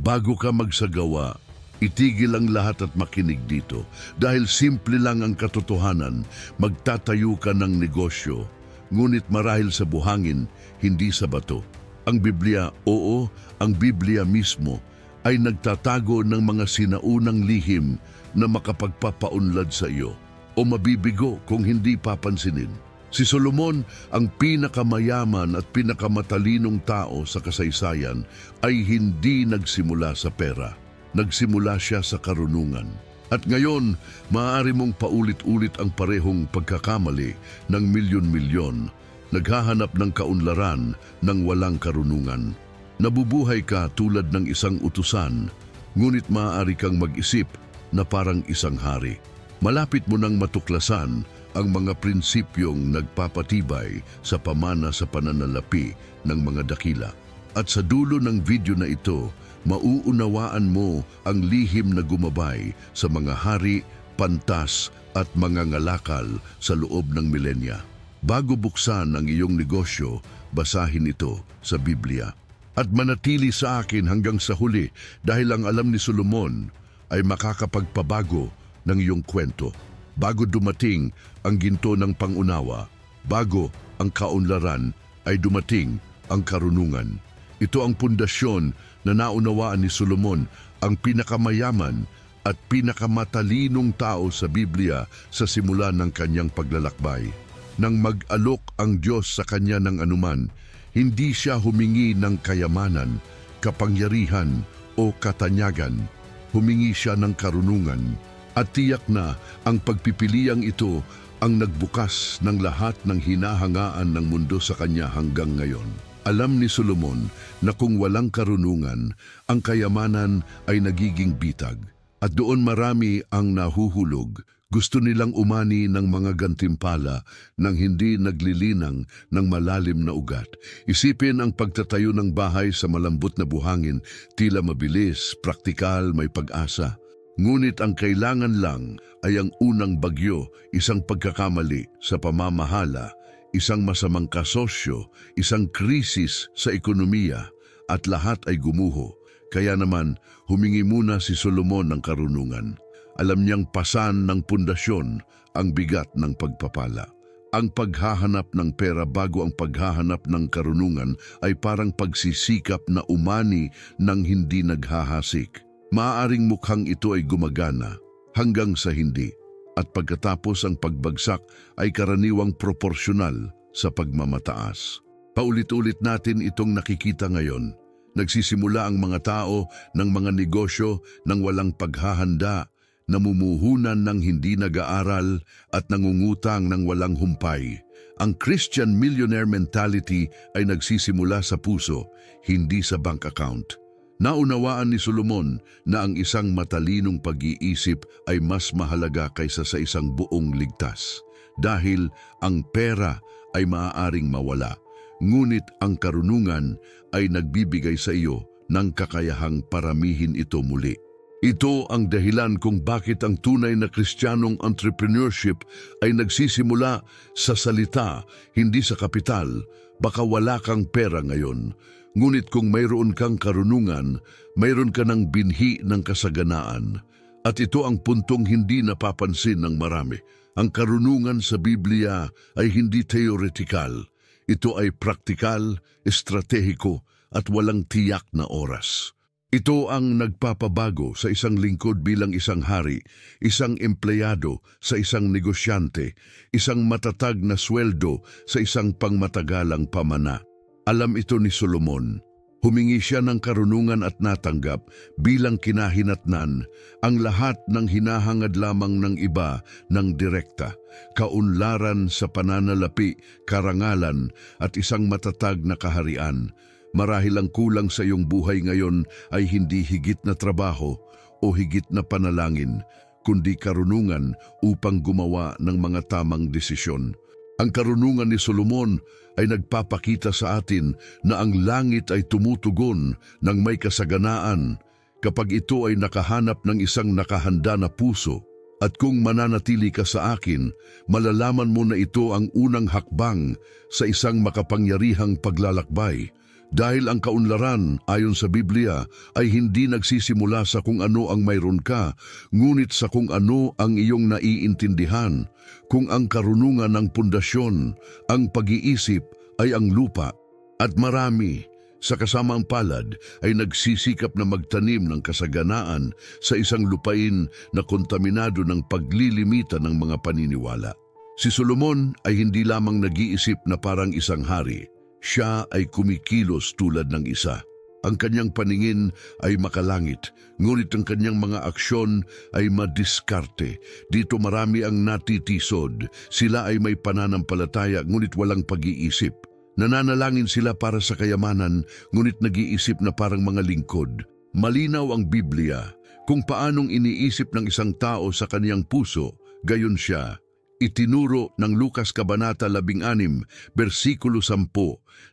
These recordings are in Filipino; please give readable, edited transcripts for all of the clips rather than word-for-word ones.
Bago ka magsagawa, itigil ang lahat at makinig dito. Dahil simple lang ang katotohanan, magtatayo ka ng negosyo, ngunit marahil sa buhangin, hindi sa bato. Ang Biblia, oo, ang Biblia mismo, ay nagtatago ng mga sinaunang lihim na makapagpapaunlad sa iyo o mabibigo kung hindi papansinin. Si Solomon, ang pinakamayaman at pinakamatalinong tao sa kasaysayan, ay hindi nagsimula sa pera. Nagsimula siya sa karunungan. At ngayon, maaari mong paulit-ulit ang parehong pagkakamali ng milyon-milyon, naghahanap ng kaunlaran ng walang karunungan. Nabubuhay ka tulad ng isang utusan, ngunit maaari kang mag-isip na parang isang hari. Malapit mo nang matuklasan ang mga prinsipyong nagpapatibay sa pamana sa pananalapi ng mga dakila. At sa dulo ng video na ito, mauunawaan mo ang lihim na gumabay sa mga hari, pantas at mga ngalakal sa loob ng milenya. Bago buksan ang iyong negosyo, basahin ito sa Biblia. At manatili sa akin hanggang sa huli dahil ang alam ni Solomon ay makakapagpabago ng iyong kwento. Bago dumating ang ginto ng pangunawa, bago ang kaunlaran ay dumating ang karunungan. Ito ang pundasyon na naunawaan ni Solomon, ang pinakamayaman at pinakamatalinong tao sa Biblia sa simula ng kanyang paglalakbay. Nang mag-alok ang Diyos sa kanya ng anuman, hindi siya humingi ng kayamanan, kapangyarihan o katanyagan. Humingi siya ng karunungan. At tiyak na ang pagpipiliang ito ang nagbukas ng lahat ng hinahangaan ng mundo sa kanya hanggang ngayon. Alam ni Solomon na kung walang karunungan, ang kayamanan ay nagiging bitag. At doon marami ang nahuhulog. Gusto nilang umani ng mga gantimpala nang hindi naglilinang ng malalim na ugat. Isipin ang pagtatayo ng bahay sa malambot na buhangin, tila mabilis, praktikal, may pag-asa. Ngunit ang kailangan lang ay ang unang bagyo, isang pagkakamali sa pamamahala, isang masamang kasosyo, isang krisis sa ekonomiya, at lahat ay gumuho. Kaya naman, humingi muna si Solomon ng karunungan. Alam niyang pasan ng pundasyon ang bigat ng pagpapala. Ang paghahanap ng pera bago ang paghahanap ng karunungan ay parang pagsisikap na umani ng hindi naghahasik. Maaaring mukhang ito ay gumagana hanggang sa hindi, at pagkatapos ang pagbagsak ay karaniwang proporsyonal sa pagmamataas. Paulit-ulit natin itong nakikita ngayon. Nagsisimula ang mga tao ng mga negosyo ng walang paghahanda, namumuhunan ng hindi nag-aaral at nangungutang ng walang humpay. Ang Christian millionaire mentality ay nagsisimula sa puso, hindi sa bank account. Naunawaan ni Solomon na ang isang matalinong pag-iisip ay mas mahalaga kaysa sa isang buong ligtas. Dahil ang pera ay maaaring mawala, ngunit ang karunungan ay nagbibigay sa iyo ng kakayahang paramihin ito muli. Ito ang dahilan kung bakit ang tunay na Kristiyanong entrepreneurship ay nagsisimula sa salita, hindi sa kapital. Baka wala kang pera ngayon, ngunit kung mayroon kang karunungan, mayroon ka ng binhi ng kasaganaan. At ito ang puntong hindi napapansin ng marami. Ang karunungan sa Biblia ay hindi theoretikal. Ito ay praktikal, estratehiko at walang tiyak na oras. Ito ang nagpapabago sa isang lingkod bilang isang hari, isang empleyado sa isang negosyante, isang matatag na sweldo sa isang pangmatagalang pamana. Alam ito ni Solomon. Humingi siya ng karunungan at natanggap bilang kinahinatnan ang lahat ng hinahangad lamang ng iba ng direkta, kaunlaran sa pananalapi, karangalan at isang matatag na kaharian. Marahil ang kulang sa iyong buhay ngayon ay hindi higit na trabaho o higit na panalangin, kundi karunungan upang gumawa ng mga tamang desisyon. Ang karunungan ni Solomon ay nagpapakita sa atin na ang langit ay tumutugon ng may kasaganaan kapag ito ay nakahanap ng isang nakahanda na puso. At kung mananatili ka sa akin, malalaman mo na ito ang unang hakbang sa isang makapangyarihang paglalakbay. Dahil ang kaunlaran, ayon sa Biblia, ay hindi nagsisimula sa kung ano ang mayroon ka, ngunit sa kung ano ang iyong naiintindihan, kung ang karunungan ng pundasyon, ang pag-iisip ay ang lupa. At marami, sa kasamang palad, ay nagsisikap na magtanim ng kasaganaan sa isang lupain na kontaminado ng paglilimita ng mga paniniwala. Si Solomon ay hindi lamang nag-iisip na parang isang hari. Siya ay kumikilos tulad ng isa. Ang kanyang paningin ay makalangit, ngunit ang kanyang mga aksyon ay madiskarte. Dito marami ang natitisod. Sila ay may pananampalataya, ngunit walang pag-iisip. Nananalangin sila para sa kayamanan, ngunit nag-iisip na parang mga lingkod. Malinaw ang Biblia kung paanong iniisip ng isang tao sa kaniyang puso, gayon siya. Itinuro ng Lucas Kabanata 16, versikulo 10,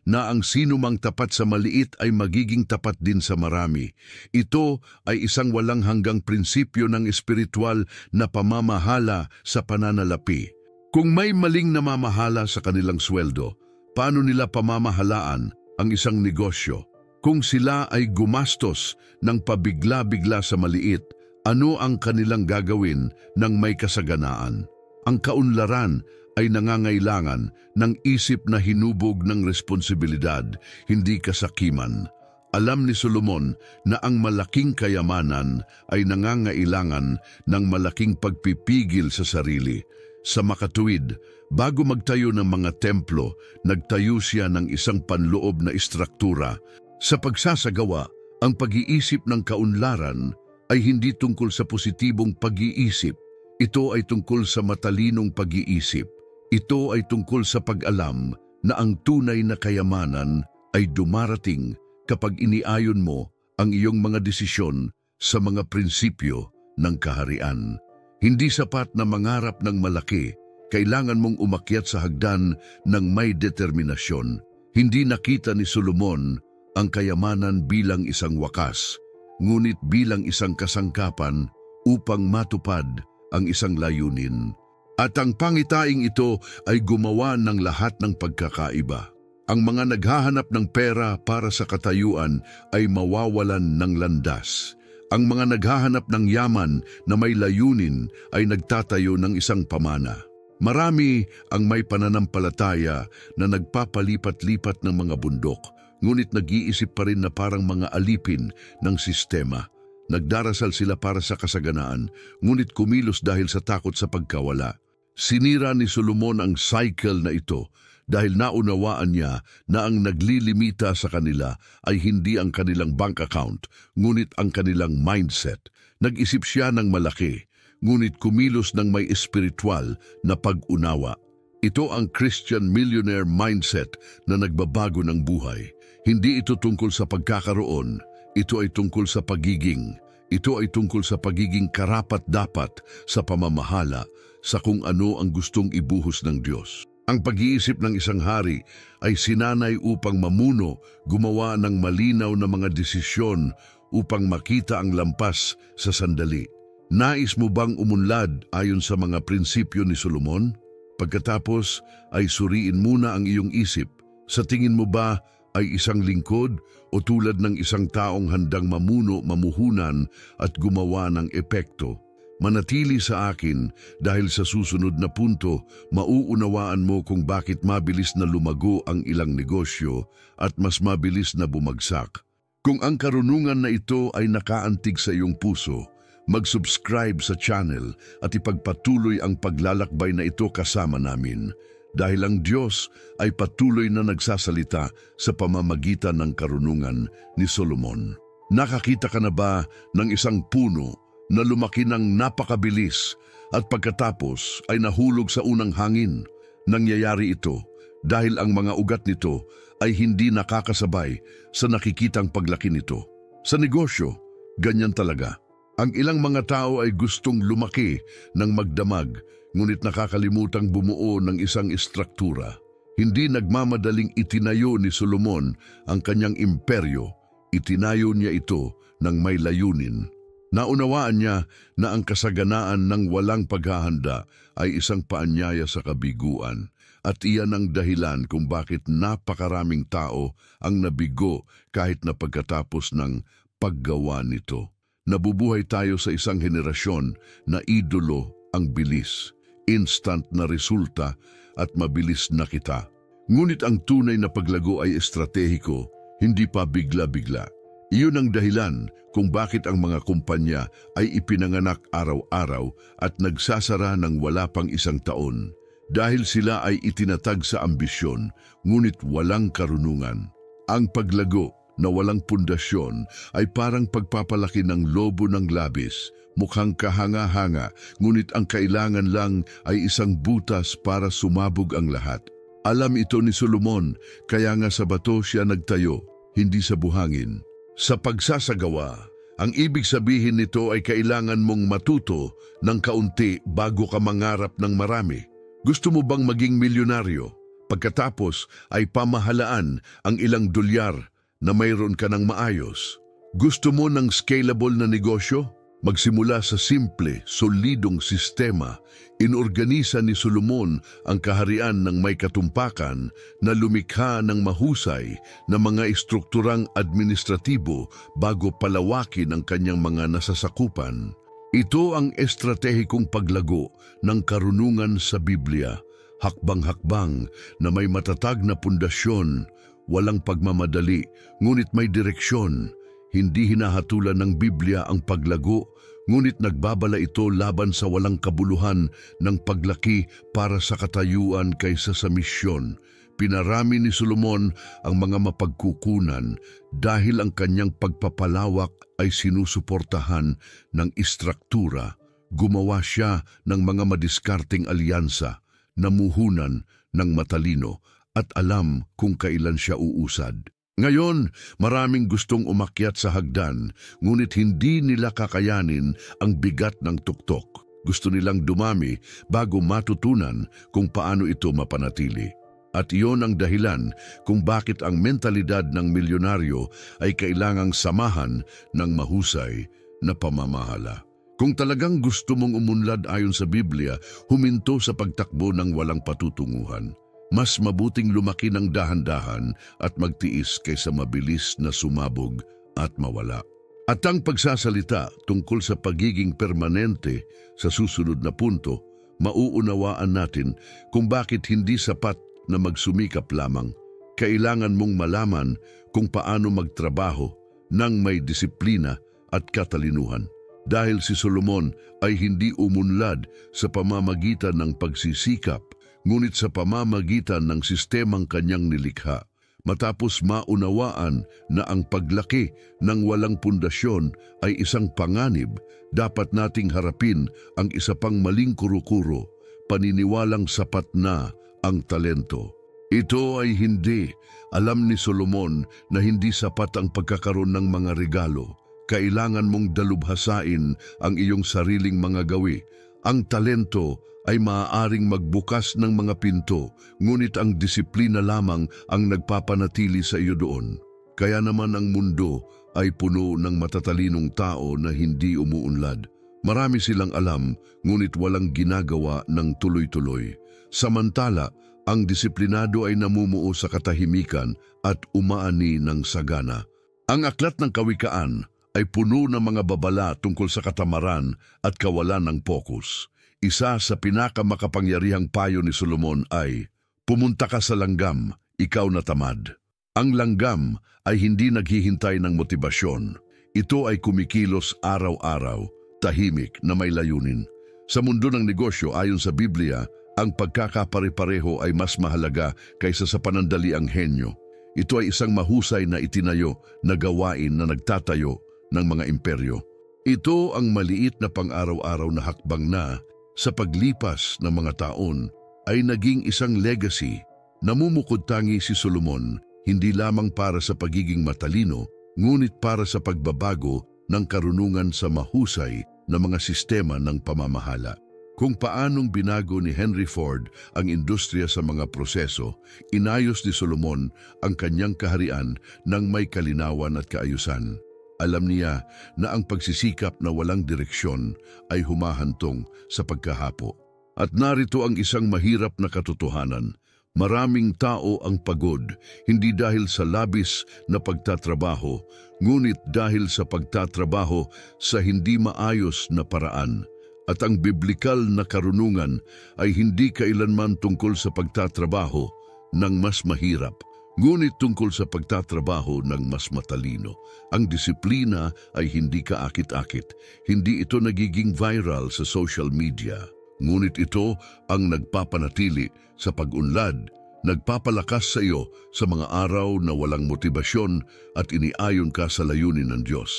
na ang sinumang tapat sa maliit ay magiging tapat din sa marami. Ito ay isang walang hanggang prinsipyo ng espiritual na pamamahala sa pananalapi. Kung may maling namamahala sa kanilang sweldo, paano nila pamamahalaan ang isang negosyo? Kung sila ay gumastos ng pabigla-bigla sa maliit, ano ang kanilang gagawin ng may kasaganaan? Ang kaunlaran ay nangangailangan ng isip na hinubog ng responsibilidad, hindi kasakiman. Alam ni Solomon na ang malaking kayamanan ay nangangailangan ng malaking pagpipigil sa sarili. Sa makatuwid, bago magtayo ng mga templo, nagtayo siya ng isang panloob na istruktura. Sa pagsasagawa, ang pag-iisip ng kaunlaran ay hindi tungkol sa positibong pag-iisip. Ito ay tungkol sa matalinong pag-iisip. Ito ay tungkol sa pag-alam na ang tunay na kayamanan ay dumarating kapag iniayon mo ang iyong mga desisyon sa mga prinsipyo ng kaharian. Hindi sapat na mangarap ng malaki, kailangan mong umakyat sa hagdan ng may determinasyon. Hindi nakita ni Solomon ang kayamanan bilang isang wakas, ngunit bilang isang kasangkapan upang matupad ang isang layunin. At ang pangitaing ito ay gumawa ng lahat ng pagkakaiba. Ang mga naghahanap ng pera para sa katayuan ay mawawalan ng landas. Ang mga naghahanap ng yaman na may layunin ay nagtatayo ng isang pamana. Marami ang may pananampalataya na nagpapalipat-lipat ng mga bundok, ngunit nag-iisip pa rin na parang mga alipin ng sistema. Nagdarasal sila para sa kasaganaan, ngunit kumilos dahil sa takot sa pagkawala. Sinira ni Solomon ang cycle na ito dahil naunawaan niya na ang naglilimita sa kanila ay hindi ang kanilang bank account, ngunit ang kanilang mindset. Nag-isip siya ng malaki, ngunit kumilos ng may espiritual na pag-unawa. Ito ang Christian millionaire mindset na nagbabago ng buhay. Hindi ito tungkol sa pagkakaroon. Ito ay tungkol sa pagiging. Ito ay tungkol sa pagiging karapat-dapat sa pamamahala sa kung ano ang gustong ibuhos ng Diyos. Ang pag-iisip ng isang hari ay sinanay upang mamuno, gumawa ng malinaw na mga desisyon upang makita ang lampas sa sandali. Nais mo bang umunlad ayon sa mga prinsipyo ni Solomon? Pagkatapos ay suriin muna ang iyong isip. Sa tingin mo ba ay isang lingkod o tulad ng isang taong handang mamuno, mamuhunan at gumawa ng epekto? Manatili sa akin dahil sa susunod na punto, mauunawaan mo kung bakit mabilis na lumago ang ilang negosyo at mas mabilis na bumagsak. Kung ang karunungan na ito ay nakaantig sa iyong puso, mag-subscribe sa channel at ipagpatuloy ang paglalakbay na ito kasama namin. Dahil ang Diyos ay patuloy na nagsasalita sa pamamagitan ng karunungan ni Solomon. Nakakita ka na ba ng isang puno na lumaki ng napakabilis at pagkatapos ay nahulog sa unang hangin? Nangyayari ito dahil ang mga ugat nito ay hindi nakakasabay sa nakikitang paglaki nito. Sa negosyo, ganyan talaga. Ang ilang mga tao ay gustong lumaki ng magdamag, ngunit nakakalimutang bumuo ng isang istruktura. Hindi nagmamadaling itinayo ni Solomon ang kanyang imperyo. Itinayo niya ito ng may layunin. Naunawaan niya na ang kasaganaan ng walang paghahanda ay isang paanyaya sa kabiguan. At iyan ang dahilan kung bakit napakaraming tao ang nabigo kahit na pagkatapos ng paggawa nito. Nabubuhay tayo sa isang henerasyon na idolo ang bilis, instant na resulta at mabilis na kita. Ngunit ang tunay na paglago ay estratehiko, hindi pa bigla-bigla. Iyon ang dahilan kung bakit ang mga kumpanya ay ipinanganak araw-araw at nagsasara ng wala pang isang taon. Dahil sila ay itinatag sa ambisyon, ngunit walang karunungan. Ang paglago na walang pundasyon ay parang pagpapalaki ng lobo ng labis, mukhang kahanga-hanga, ngunit ang kailangan lang ay isang butas para sumabog ang lahat. Alam ito ni Solomon, kaya nga sa bato siya nagtayo, hindi sa buhangin. Sa pagsasagawa, ang ibig sabihin nito ay kailangan mong matuto ng kaunti bago ka mangarap ng marami. Gusto mo bang maging milyonaryo? Pagkatapos ay pamahalaan ang ilang dolyar na mayroon ka ng maayos. Gusto mo ng scalable na negosyo? Magsimula sa simple, solidong sistema. Inorganisa ni Solomon ang kaharian ng may katumpakan na lumikha ng mahusay na mga estrukturang administratibo bago palawakin ang kanyang mga nasasakupan. Ito ang estratehikong paglago ng karunungan sa Biblia, hakbang-hakbang na may matatag na pundasyon, walang pagmamadali, ngunit may direksyon. Hindi hinahatulan ng Biblia ang paglago, ngunit nagbabala ito laban sa walang kabuluhan ng paglaki para sa katayuan kaysa sa misyon. Pinarami ni Solomon ang mga mapagkukunan dahil ang kanyang pagpapalawak ay sinusuportahan ng istruktura. Gumawa siya ng mga madiskarteng alyansa, namuhunan ng matalino at alam kung kailan siya uusad. Ngayon, maraming gustong umakyat sa hagdan, ngunit hindi nila kakayanin ang bigat ng tuktok. Gusto nilang dumami bago matutunan kung paano ito mapanatili. At iyon ang dahilan kung bakit ang mentalidad ng milyonaryo ay kailangang samahan ng mahusay na pamamahala. Kung talagang gusto mong umunlad ayon sa Biblia, huminto sa pagtakbo ng walang patutunguhan. Mas mabuting lumaki ng dahan-dahan at magtiis kaysa mabilis na sumabog at mawala. At ang pagsasalita tungkol sa pagiging permanente sa susunod na punto, mauunawaan natin kung bakit hindi sapat na magsumikap lamang. Kailangan mong malaman kung paano magtrabaho ng may disiplina at katalinuhan. Dahil si Solomon ay hindi umunlad sa pamamagitan ng pagsisikap, ngunit sa pamamagitan ng sistemang kanyang nilikha. Matapos maunawaan na ang paglaki ng walang pundasyon ay isang panganib, dapat nating harapin ang isa pang maling kuro-kuro, paniniwalang sapat na ang talento. Ito ay hindi. Alam ni Solomon na hindi sapat ang pagkakaroon ng mga regalo. Kailangan mong dalubhasain ang iyong sariling mga gawi. Ang talento ay maaaring magbukas ng mga pinto, ngunit ang disiplina lamang ang nagpapanatili sa iyo doon. Kaya naman ang mundo ay puno ng matatalinong tao na hindi umuunlad. Marami silang alam, ngunit walang ginagawa ng tuloy-tuloy. Samantala, ang disiplinado ay namumuo sa katahimikan at umaani ng sagana. Ang aklat ng kawikaan ay puno ng mga babala tungkol sa katamaran at kawalan ng pokus. Isa sa pinakamakapangyarihang payo ni Solomon ay, "Pumunta ka sa langgam, ikaw na tamad." Ang langgam ay hindi naghihintay ng motibasyon. Ito ay kumikilos araw-araw, tahimik na may layunin. Sa mundo ng negosyo ayon sa Biblia, ang pagkakapare-pareho ay mas mahalaga kaysa sa panandaliang henyo. Ito ay isang mahusay na itinayo na gawain na nagtatayo ng mga imperyo. Ito ang maliit na pang-araw-araw na hakbang na, sa paglipas ng mga taon, ay naging isang legacy. Namumukod tangi si Solomon, hindi lamang para sa pagiging matalino, ngunit para sa pagbabago ng karunungan sa mahusay na mga sistema ng pamamahala. Kung paanong binago ni Henry Ford ang industriya sa mga proseso, inayos ni Solomon ang kanyang kaharian ng may kalinawan at kaayusan. Alam niya na ang pagsisikap na walang direksyon ay humahantong sa pagkahapo. At narito ang isang mahirap na katotohanan. Maraming tao ang pagod, hindi dahil sa labis na pagtatrabaho, ngunit dahil sa pagtatrabaho sa hindi maayos na paraan. At ang biblikal na karunungan ay hindi kailanman tungkol sa pagtatrabaho ng mas mahirap, ngunit tungkol sa pagtatrabaho ng mas matalino. Ang disiplina ay hindi kaakit-akit, hindi ito nagiging viral sa social media. Ngunit ito ang nagpapanatili sa pag-unlad, nagpapalakas sa iyo sa mga araw na walang motibasyon at iniayon ka sa layunin ng Diyos.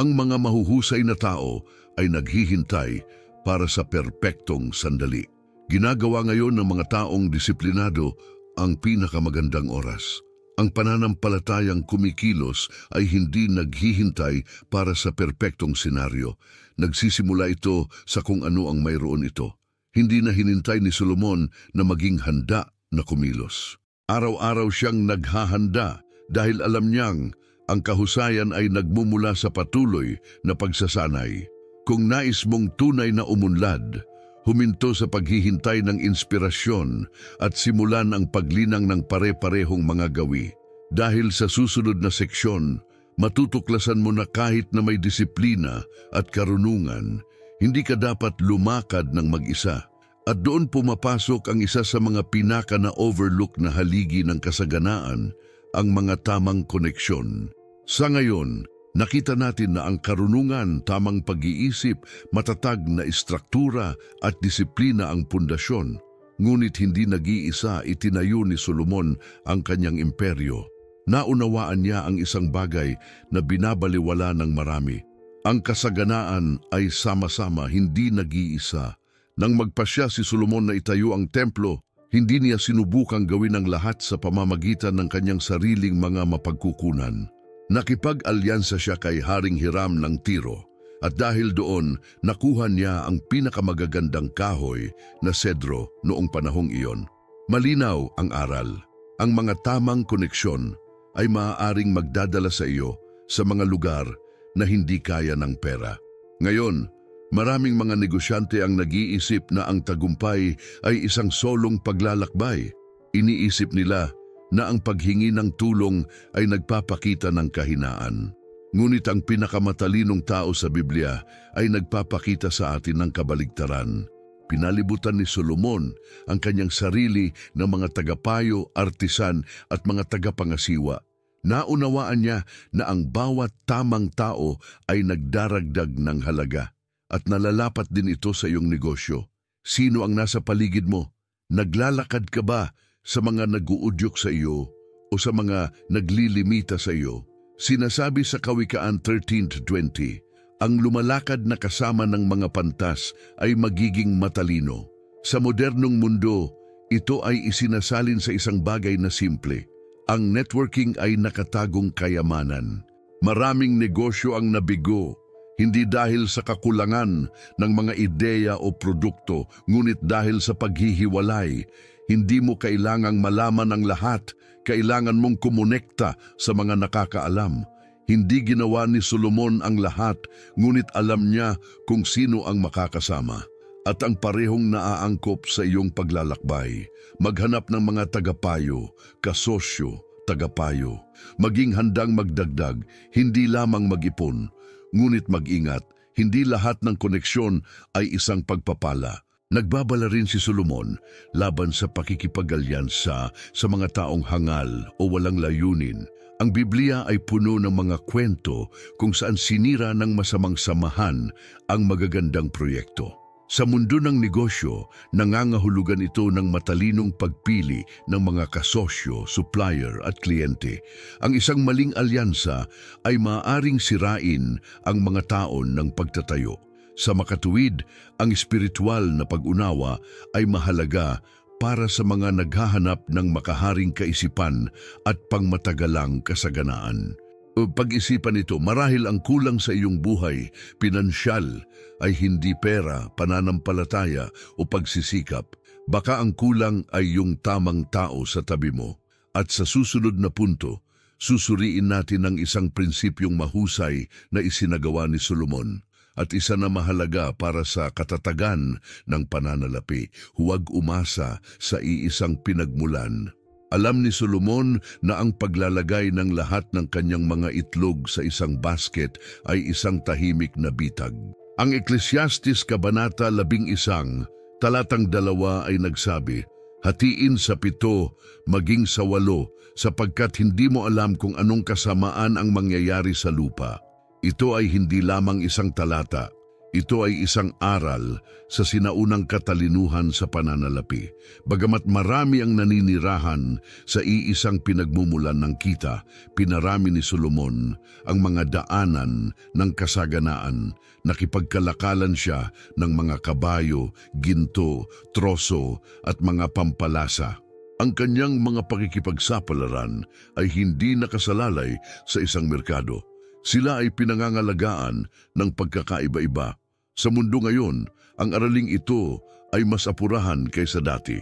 Ang mga mahuhusay na tao ay naghihintay para sa perpektong sandali. Ginagawa ngayon ng mga taong disiplinado ang pinakamagandang oras. Ang pananampalatayang kumikilos ay hindi naghihintay para sa perpektong senaryo. Nagsisimula ito sa kung ano ang mayroon ito. Hindi na hinintay ni Solomon na maging handa na kumilos. Araw-araw siyang naghahanda dahil alam niyang ang kahusayan ay nagmumula sa patuloy na pagsasanay. Kung nais mong tunay na umunlad, huminto sa paghihintay ng inspirasyon at simulan ang paglinang ng pare-parehong mga gawi. Dahil sa susunod na seksyon, matutuklasan mo na kahit na may disiplina at karunungan, hindi ka dapat lumakad ng mag-isa. At doon pumapasok ang isa sa mga pinaka na overlook na haligi ng kasaganaan, ang mga tamang koneksyon. Sa ngayon, nakita natin na ang karunungan, tamang pag-iisip, matatag na istruktura at disiplina ang pundasyon. Ngunit hindi nag-iisa itinayo ni Solomon ang kanyang imperyo. Naunawaan niya ang isang bagay na binabaliwala ng marami. Ang kasaganaan ay sama-sama, hindi nag-iisa. Nang magpasya si Solomon na itayo ang templo, hindi niya sinubukang gawin ang lahat sa pamamagitan ng kanyang sariling mga mapagkukunan. Nakipag-alyansa siya kay Haring Hiram ng Tiro at dahil doon nakuha niya ang pinakamagagandang kahoy na sedro noong panahong iyon. Malinaw ang aral. Ang mga tamang koneksyon ay maaaring magdadala sa iyo sa mga lugar na hindi kaya ng pera. Ngayon, maraming mga negosyante ang nag-iisip na ang tagumpay ay isang solong paglalakbay. Iniisip nila na ang paghingi ng tulong ay nagpapakita ng kahinaan. Ngunit ang pinakamatalinong tao sa Biblia ay nagpapakita sa atin ng kabaligtaran. Pinalibutan ni Solomon ang kanyang sarili ng mga tagapayo, artisan at mga tagapangasiwa. Naunawaan niya na ang bawat tamang tao ay nagdaragdag ng halaga at nalalapat din ito sa iyong negosyo. Sino ang nasa paligid mo? Naglalakad ka ba sa mga nag-uudyok sa iyo o sa mga naglilimita sa iyo? Sinasabi sa Kawikaan 13:20, ang lumalakad na kasama ng mga pantas ay magiging matalino. Sa modernong mundo, ito ay isinasalin sa isang bagay na simple. Ang networking ay nakatagong kayamanan. Maraming negosyo ang nabigo, hindi dahil sa kakulangan ng mga ideya o produkto, ngunit dahil sa paghihiwalay. Hindi mo kailangang malaman ang lahat, kailangan mong kumonekta sa mga nakakaalam. Hindi ginawa ni Solomon ang lahat, ngunit alam niya kung sino ang makakasama. At ang parehong naaangkop sa iyong paglalakbay, maghanap ng mga tagapayo, kasosyo, tagapayo. Maging handang magdagdag, hindi lamang mag-ipon, ngunit mag-ingat, hindi lahat ng koneksyon ay isang pagpapala. Nagbabala rin si Solomon laban sa pakikipagalyansa sa mga taong hangal o walang layunin. Ang Biblia ay puno ng mga kwento kung saan sinira ng masamang samahan ang magagandang proyekto. Sa mundo ng negosyo, nangangahulugan ito ng matalinong pagpili ng mga kasosyo, supplier at kliyente. Ang isang maling alyansa ay maaaring sirain ang mga taon ng pagtatayo. Sa makatuwid, ang espiritual na pag-unawa ay mahalaga para sa mga naghahanap ng makaharing kaisipan at pangmatagalang kasaganaan. Pag-isipan ito, marahil ang kulang sa iyong buhay, pinansyal, ay hindi pera, pananampalataya o pagsisikap. Baka ang kulang ay yung tamang tao sa tabi mo. At sa susunod na punto, susuriin natin ang isang prinsipyong mahusay na isinagawa ni Solomon. at isa na mahalaga para sa katatagan ng pananalapi. Huwag umasa sa iisang pinagmulan. Alam ni Solomon na ang paglalagay ng lahat ng kanyang mga itlog sa isang basket ay isang tahimik na bitag. Ang Ecclesiastes Kabanata 11, talatang 2 ay nagsabi, "Hatiin sa 7, maging sa 8, sapagkat hindi mo alam kung anong kasamaan ang mangyayari sa lupa." Ito ay hindi lamang isang talata. Ito ay isang aral sa sinaunang katalinuhan sa pananalapi. Bagamat marami ang naninirahan sa iisang pinagmumulan ng kita, pinarami ni Solomon ang mga daanan ng kasaganaan. Nakipagkalakalan siya ng mga kabayo, ginto, troso at mga pampalasa. Ang kanyang mga pakikipagsapalaran ay hindi nakasalalay sa isang merkado. Sila ay pinangangalagaan ng pagkakaiba-iba. Sa mundo ngayon, ang araling ito ay mas apurahan kaysa dati.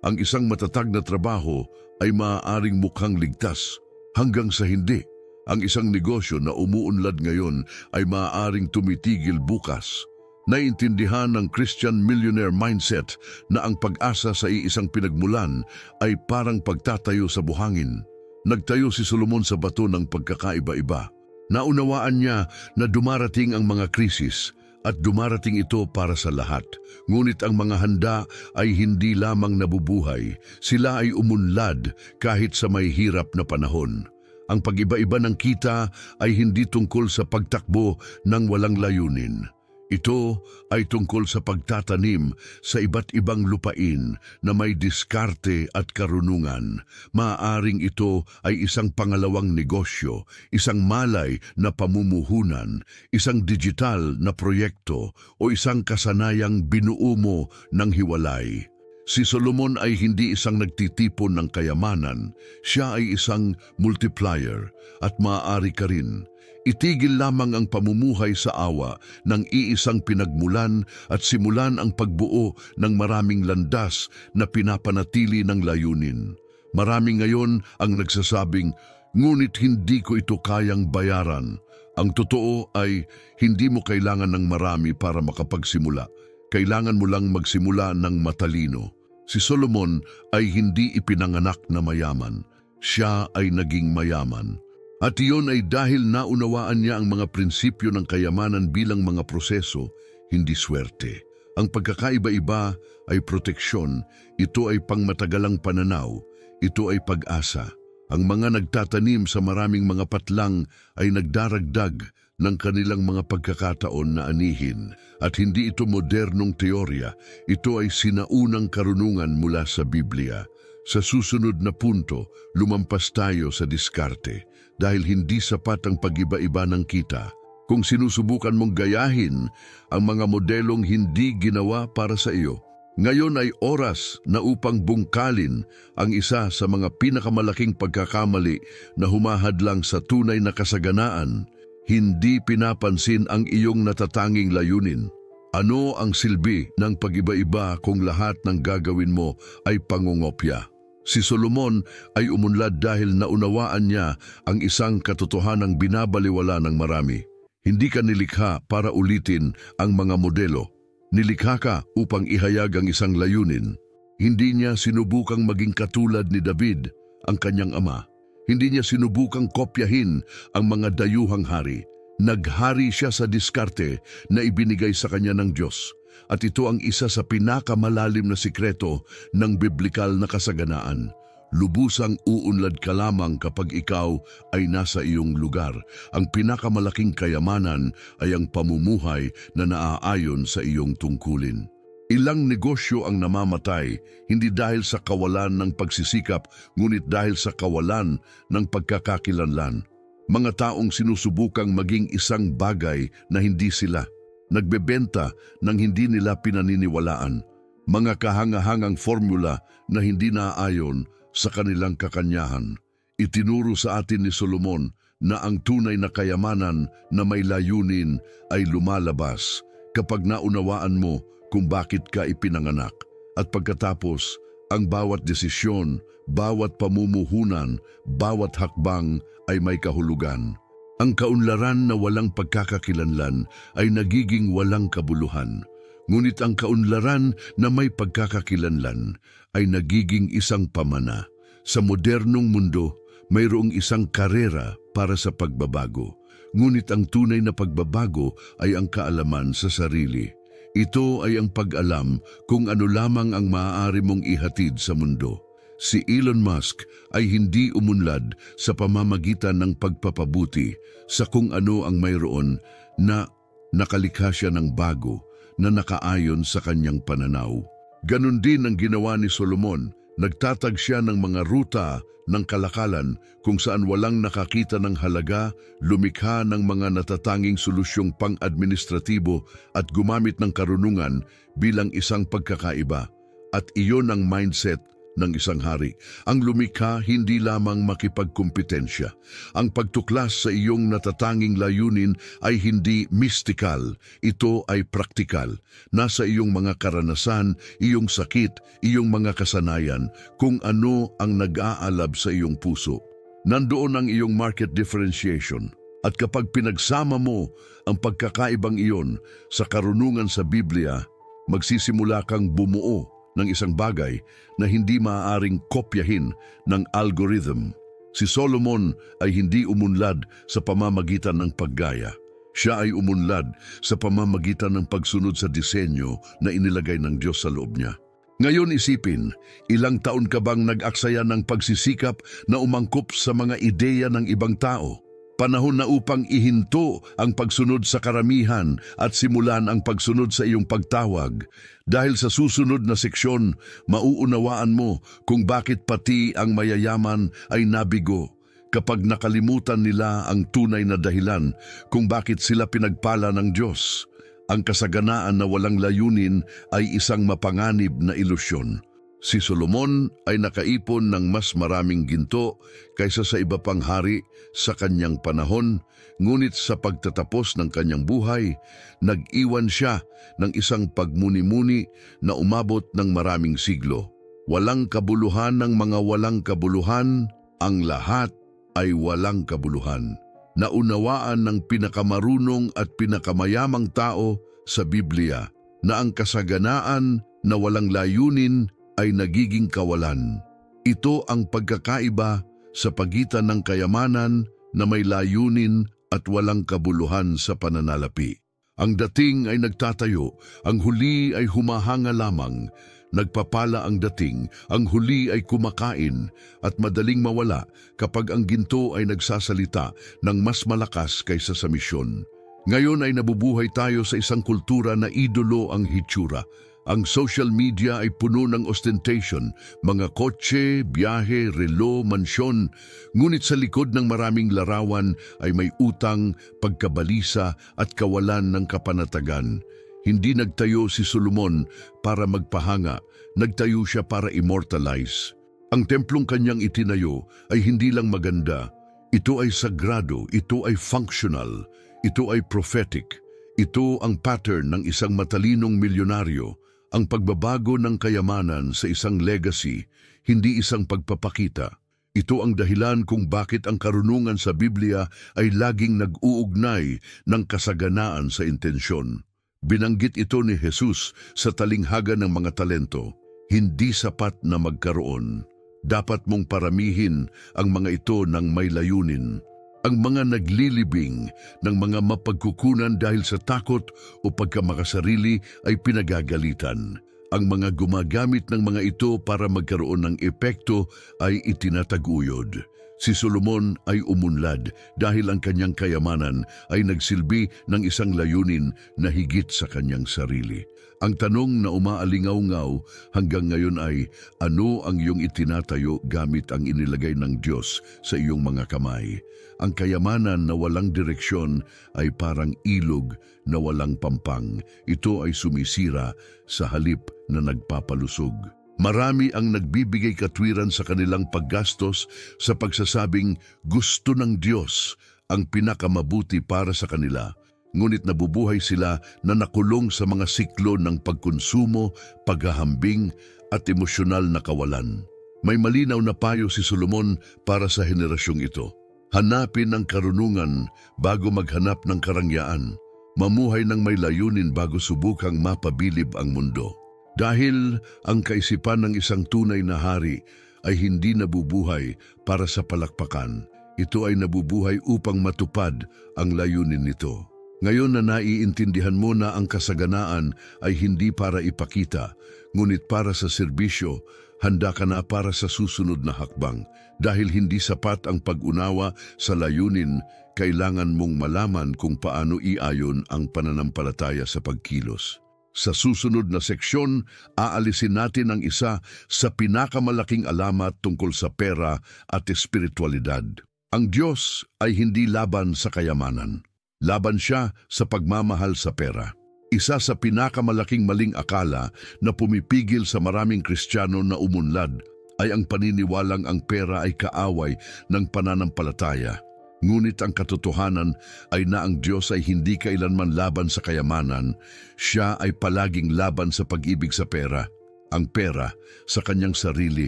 Ang isang matatag na trabaho ay maaaring mukhang ligtas hanggang sa hindi. Ang isang negosyo na umuunlad ngayon ay maaaring tumitigil bukas. Naiintindihan ng Christian millionaire mindset na ang pag-asa sa iisang pinagmulan ay parang pagtatayo sa buhangin. Nagtayo si Solomon sa bato ng pagkakaiba-iba. Naunawaan niya na dumarating ang mga krisis at dumarating ito para sa lahat. Ngunit ang mga handa ay hindi lamang nabubuhay, sila ay umunlad kahit sa may hirap na panahon. Ang pag-iba-iba ng kita ay hindi tungkol sa pagtakbo ng walang layunin. Ito ay tungkol sa pagtatanim sa iba't ibang lupain na may diskarte at karunungan. Maaaring ito ay isang pangalawang negosyo, isang malay na pamumuhunan, isang digital na proyekto o isang kasanayang binuo mo ng hiwalay. Si Solomon ay hindi isang nagtitipon ng kayamanan, siya ay isang multiplier at maaari ka rin. Itigil lamang ang pamumuhay sa awa ng iisang pinagmulan at simulan ang pagbuo ng maraming landas na pinapanatili ng layunin. Marami ngayon ang nagsasabing, "Ngunit hindi ko ito kayang bayaran." Ang totoo ay hindi mo kailangan ng marami para makapagsimula. Kailangan mo lang magsimula ng matalino. Si Solomon ay hindi ipinanganak na mayaman. Siya ay naging mayaman. At iyon ay dahil naunawaan niya ang mga prinsipyo ng kayamanan bilang mga proseso, hindi swerte. Ang pagkakaiba-iba ay proteksyon, ito ay pangmatagalang pananaw, ito ay pag-asa. Ang mga nagtatanim sa maraming mga patlang ay nagdaragdag ng kanilang mga pagkakataon na anihin. At hindi ito modernong teorya, ito ay sinaunang karunungan mula sa Biblia. Sa susunod na punto, lumampas tayo sa diskarte. Dahil hindi sapat ang pag-iba-iba ng kita. Kung sinusubukan mong gayahin ang mga modelong hindi ginawa para sa iyo, ngayon ay oras na upang bungkalin ang isa sa mga pinakamalaking pagkakamali na humahadlang sa tunay na kasaganaan. Hindi pinapansin ang iyong natatanging layunin. Ano ang silbi ng pag-iba-iba kung lahat ng gagawin mo ay pangungopya? Si Solomon ay umunlad dahil naunawaan niya ang isang katotohanang binabaliwala ng marami. Hindi ka nilikha para ulitin ang mga modelo. Nilikha ka upang ihayag ang isang layunin. Hindi niya sinubukang maging katulad ni David, ang kanyang ama. Hindi niya sinubukang kopyahin ang mga dayuhang hari. Naghari siya sa diskarte na ibinigay sa kanya ng Diyos. At ito ang isa sa pinakamalalim na sikreto ng biblikal na kasaganaan. Lubusang uunlad ka lamang kapag ikaw ay nasa iyong lugar. Ang pinakamalaking kayamanan ay ang pamumuhay na naaayon sa iyong tungkulin. Ilang negosyo ang namamatay, hindi dahil sa kawalan ng pagsisikap, ngunit dahil sa kawalan ng pagkakakilanlan. Mga taong sinusubukang maging isang bagay na hindi sila. Nagbebenta ng hindi nila pinaniniwalaan, mga kahangahangang formula na hindi naaayon sa kanilang kakanyahan. Itinuro sa atin ni Solomon na ang tunay na kayamanan na may layunin ay lumalabas kapag naunawaan mo kung bakit ka ipinanganak. At pagkatapos, ang bawat desisyon, bawat pamumuhunan, bawat hakbang ay may kahulugan. Ang kaunlaran na walang pagkakakilanlan ay nagiging walang kabuluhan. Ngunit ang kaunlaran na may pagkakakilanlan ay nagiging isang pamana. Sa modernong mundo, mayroong isang karera para sa pagbabago. Ngunit ang tunay na pagbabago ay ang kaalaman sa sarili. Ito ay ang pag-alam kung ano lamang ang maaari mong ihatid sa mundo. Si Elon Musk ay hindi umunlad sa pamamagitan ng pagpapabuti sa kung ano ang mayroon na nakalikha siya ng bago na nakaayon sa kanyang pananaw. Ganon din ang ginawa ni Solomon. Nagtatag siya ng mga ruta ng kalakalan kung saan walang nakakita ng halaga, lumikha ng mga natatanging solusyong pang-administratibo at gumamit ng karunungan bilang isang pagkakaiba. At iyon ang mindset ng isang hari. Ang lumikha hindi lamang makipagkompetensya. Ang pagtuklas sa iyong natatanging layunin ay hindi mystical. Ito ay praktikal. Nasa iyong mga karanasan, iyong sakit, iyong mga kasanayan, kung ano ang nag-aalab sa iyong puso. Nandoon ang iyong market differentiation. At kapag pinagsama mo ang pagkakaibang iyon sa karunungan sa Biblia, magsisimula kang bumuo ng isang bagay na hindi maaaring kopyahin ng algorithm. Si Solomon ay hindi umunlad sa pamamagitan ng paggaya. Siya ay umunlad sa pamamagitan ng pagsunod sa disenyo na inilagay ng Diyos sa loob niya. Ngayon isipin, ilang taon ka bang nag-aksaya ng pagsisikap na umangkop sa mga ideya ng ibang tao? Panahon na upang ihinto ang pagsunod sa karamihan at simulan ang pagsunod sa iyong pagtawag. Dahil sa susunod na seksyon, mauunawaan mo kung bakit pati ang mayayaman ay nabigo kapag nakalimutan nila ang tunay na dahilan kung bakit sila pinagpala ng Diyos. Ang kasaganaan na walang layunin ay isang mapanganib na ilusyon. Si Solomon ay nakaipon ng mas maraming ginto kaysa sa iba pang hari sa kanyang panahon, ngunit sa pagtatapos ng kanyang buhay, nag-iwan siya ng isang pagmuni-muni na umabot ng maraming siglo. Walang kabuluhan ng mga walang kabuluhan, ang lahat ay walang kabuluhan. Naunawaan ng pinakamarunong at pinakamayamang tao sa Biblia na ang kasaganaan na walang layunin ay nagiging kawalan. Ito ang pagkakaiba sa pagitan ng kayamanan na may layunin at walang kabuluhan sa pananalapi. Ang dating ay nagtatayo, ang huli ay humahanga lamang. Nagpapala ang dating, ang huli ay kumakain at madaling mawala kapag ang ginto ay nagsasalita ng mas malakas kaysa sa misyon. Ngayon ay nabubuhay tayo sa isang kultura na idolo ang hitsura. Ang social media ay puno ng ostentation, mga kotse, biyahe, relo, mansyon. Ngunit sa likod ng maraming larawan ay may utang, pagkabalisa at kawalan ng kapanatagan. Hindi nagtayo si Solomon para magpahanga, nagtayo siya para immortalize. Ang templong kanyang itinayo ay hindi lang maganda. Ito ay sagrado, ito ay functional, ito ay prophetic. Ito ang pattern ng isang matalinong milyonaryo. Ang pagbabago ng kayamanan sa isang legacy, hindi isang pagpapakita. Ito ang dahilan kung bakit ang karunungan sa Biblia ay laging nag-uugnay ng kasaganaan sa intensyon. Binanggit ito ni Jesus sa talinghaga ng mga talento. Hindi sapat na magkaroon. Dapat mong paramihin ang mga ito ng may layunin. Ang mga naglilibing ng mga mapagkukunan dahil sa takot o pagkamakasarili ay pinagagalitan. Ang mga gumagamit ng mga ito para magkaroon ng epekto ay itinataguyod. Si Solomon ay umunlad dahil ang kanyang kayamanan ay nagsilbi ng isang layunin na higit sa kanyang sarili. Ang tanong na umaalingaw-ngaw hanggang ngayon ay, ano ang iyong itinatayo gamit ang inilagay ng Diyos sa iyong mga kamay? Ang kayamanan na walang direksyon ay parang ilog na walang pampang. Ito ay sumisira sa halip na nagpapalusog. Marami ang nagbibigay katwiran sa kanilang paggastos sa pagsasabing gusto ng Diyos ang pinakamabuti para sa kanila. Ngunit nabubuhay sila na nakulong sa mga siklo ng pagkonsumo, paghahambing at emosyonal na kawalan. May malinaw na payo si Solomon para sa henerasyong ito. Hanapin ang karunungan bago maghanap ng karangyaan. Mamuhay ng may layunin bago subukang mapabilib ang mundo. Dahil ang kaisipan ng isang tunay na hari ay hindi nabubuhay para sa palakpakan. Ito ay nabubuhay upang matupad ang layunin nito. Ngayon na naiintindihan mo na ang kasaganaan ay hindi para ipakita, ngunit para sa serbisyo, handa ka na para sa susunod na hakbang. Dahil hindi sapat ang pag-unawa sa layunin, kailangan mong malaman kung paano iayon ang pananampalataya sa pagkilos. Sa susunod na seksyon, aalisin natin ang isa sa pinakamalaking alamat tungkol sa pera at espiritualidad. Ang Diyos ay hindi laban sa kayamanan. Laban siya sa pagmamahal sa pera. Isa sa pinakamalaking maling akala na pumipigil sa maraming Kristiyano na umunlad ay ang paniniwalang ang pera ay kaaway ng pananampalataya. Ngunit ang katotohanan ay na ang Diyos ay hindi kailanman laban sa kayamanan, siya ay palaging laban sa pag-ibig sa pera. Ang pera sa kanyang sarili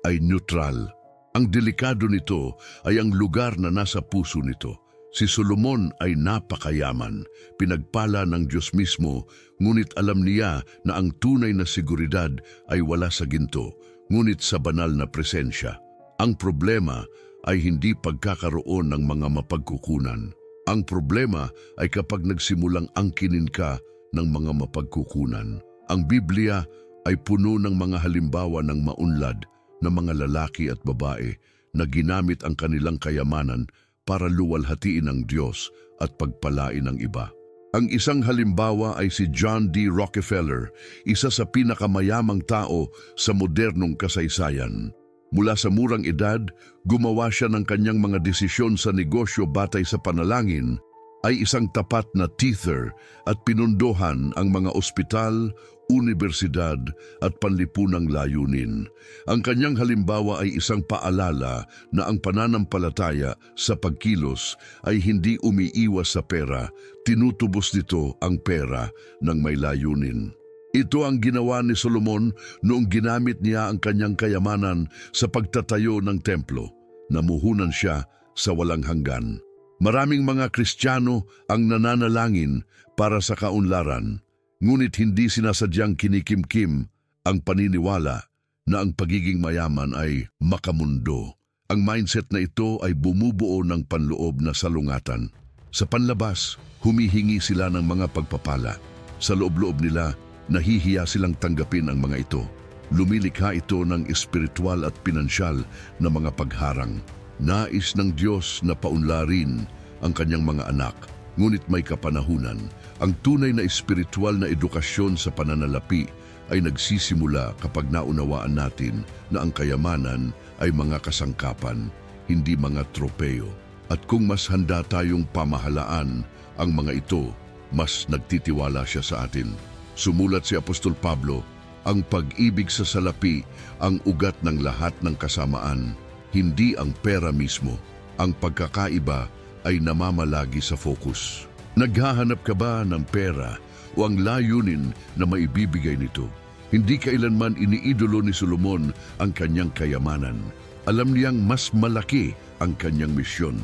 ay neutral. Ang delikado nito ay ang lugar na nasa puso nito. Si Solomon ay napakayaman, pinagpala ng Diyos mismo, ngunit alam niya na ang tunay na seguridad ay wala sa ginto, ngunit sa banal na presensya. Ang problema ay hindi pagkakaroon ng mga mapagkukunan. Ang problema ay kapag nagsimulang angkinin ka ng mga mapagkukunan. Ang Biblia ay puno ng mga halimbawa ng maunlad na mga lalaki at babae na ginamit ang kanilang kayamanan para luwalhatiin ang Diyos at pagpalain ang iba. Ang isang halimbawa ay si John D. Rockefeller, isa sa pinakamayamang tao sa modernong kasaysayan. Mula sa murang edad, gumawa siya ng kanyang mga desisyon sa negosyo batay sa panalangin, ay isang tapat na tither at pinundohan ang mga ospital, universidad at panlipunang layunin. Ang kanyang halimbawa ay isang paalala na ang pananampalataya sa pagkilos ay hindi umiiwas sa pera, tinutubos nito ang pera ng may layunin. Ito ang ginawa ni Solomon noong ginamit niya ang kanyang kayamanan sa pagtatayo ng templo. Namuhunan siya sa walang hanggan. Maraming mga Kristiyano ang nananalangin para sa kaunlaran, ngunit hindi sinasadyang kinikimkim ang paniniwala na ang pagiging mayaman ay makamundo. Ang mindset na ito ay bumubuo ng panloob na salungatan. Sa panlabas, humihingi sila ng mga pagpapala. Sa loob-loob nila, nahihiya silang tanggapin ang mga ito. Lumilikha ito ng espiritual at pinansyal na mga pagharang. Nais ng Diyos na paunlarin ang kanyang mga anak, ngunit may kapanahunan. Ang tunay na espiritual na edukasyon sa pananalapi ay nagsisimula kapag naunawaan natin na ang kayamanan ay mga kasangkapan, hindi mga tropeo. At kung mas handa tayong pamahalaan ang mga ito, mas nagtitiwala siya sa atin. Sumulat si Apostol Pablo, ang pag-ibig sa salapi ang ugat ng lahat ng kasamaan, hindi ang pera mismo. Ang pagkakaiba ay namamalagi sa focus. Naghahanap ka ba ng pera o ang layunin na maibibigay nito? Hindi kailanman iniidolo ni Solomon ang kanyang kayamanan. Alam niyang mas malaki ang kanyang misyon.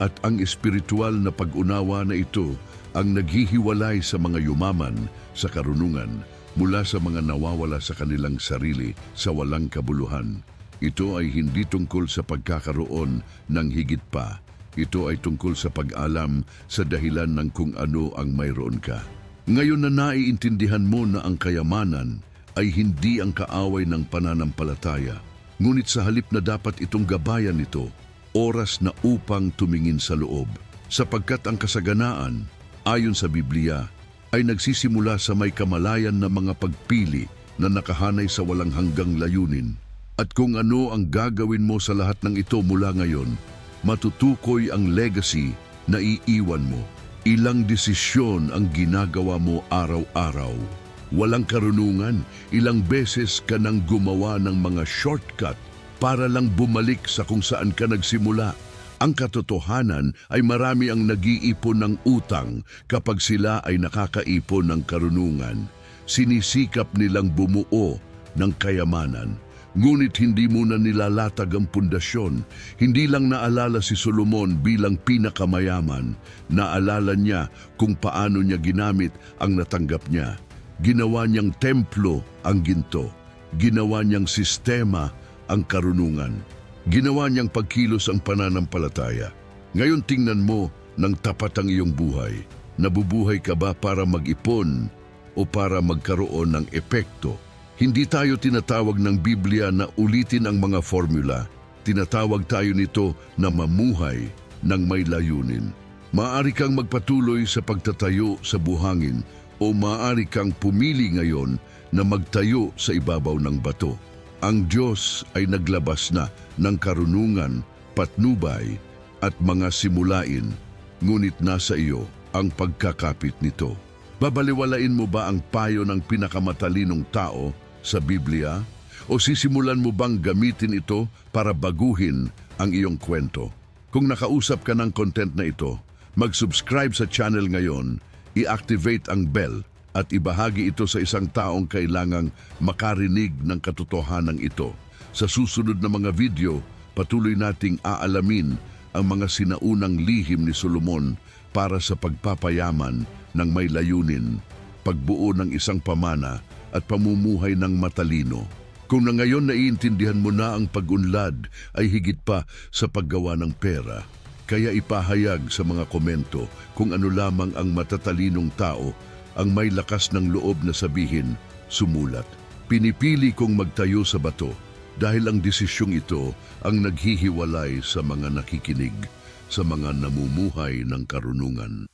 At ang espiritual na pag-unawa na ito ang naghihiwalay sa mga yumaman sa karunungan mula sa mga nawawala sa kanilang sarili sa walang kabuluhan. Ito ay hindi tungkol sa pagkakaroon ng higit pa. Ito ay tungkol sa pag-alam sa dahilan ng kung ano ang mayroon ka. Ngayon na naiintindihan mo na ang kayamanan ay hindi ang kaaway ng pananampalataya, ngunit sa halip na dapat itong gabayan nito, oras na upang tumingin sa loob. Sapagkat ang kasaganaan, ayon sa Biblia, ay nagsisimula sa may kamalayan na mga pagpili na nakahanay sa walang hanggang layunin. At kung ano ang gagawin mo sa lahat ng ito mula ngayon, matutukoy ang legacy na iiwan mo. Ilang desisyon ang ginagawa mo araw-araw. Walang karunungan, ilang beses ka nang gumawa ng mga shortcut para lang bumalik sa kung saan ka nagsimula. Ang katotohanan ay marami ang nag-iipon ng utang kapag sila ay nakakaipon ng karunungan. Sinisikap nilang bumuo ng kayamanan, Ngunit hindi muna nilalatag ang pundasyon. Hindi lang naalala si Solomon bilang pinakamayaman, naalala niya kung paano niya ginamit ang natanggap niya. Ginawa niyang templo ang ginto. Ginawa niyang sistema ang karunungan. Ginawa niyang pagkilos ang pananampalataya. Ngayon tingnan mo ng tapat ang iyong buhay. Nabubuhay ka ba para mag-ipon o para magkaroon ng epekto? Hindi tayo tinatawag ng Biblia na ulitin ang mga formula. Tinatawag tayo nito na mamuhay ng may layunin. Maaari kang magpatuloy sa pagtatayo sa buhangin o maaari kang pumili ngayon na magtayo sa ibabaw ng bato. Ang Diyos ay naglabas na ng karunungan, patnubay at mga simulain, ngunit nasa iyo ang pagkakapit nito. Babaliwalain mo ba ang payo ng pinakamatalinong tao sa Biblia? O sisimulan mo bang gamitin ito para baguhin ang iyong kwento? Kung nakausap ka ng content na ito, mag-subscribe sa channel ngayon, i-activate ang bell at ibahagi ito sa isang taong kailangang makarinig ng katotohanan ito. Sa susunod na mga video, patuloy nating aalamin ang mga sinaunang lihim ni Solomon para sa pagpapayaman ng may layunin, pagbuo ng isang pamana at pamumuhay ng matalino. Kung na ngayon naiintindihan mo na ang pag-unlad ay higit pa sa paggawa ng pera, kaya ipahayag sa mga komento kung ano lamang ang matatalinong tao ang may lakas ng loob na sabihin, sumulat. Pinipili kong magtayo sa bato dahil ang desisyong ito ang naghihiwalay sa mga nakikinig, sa mga namumuhay ng karunungan.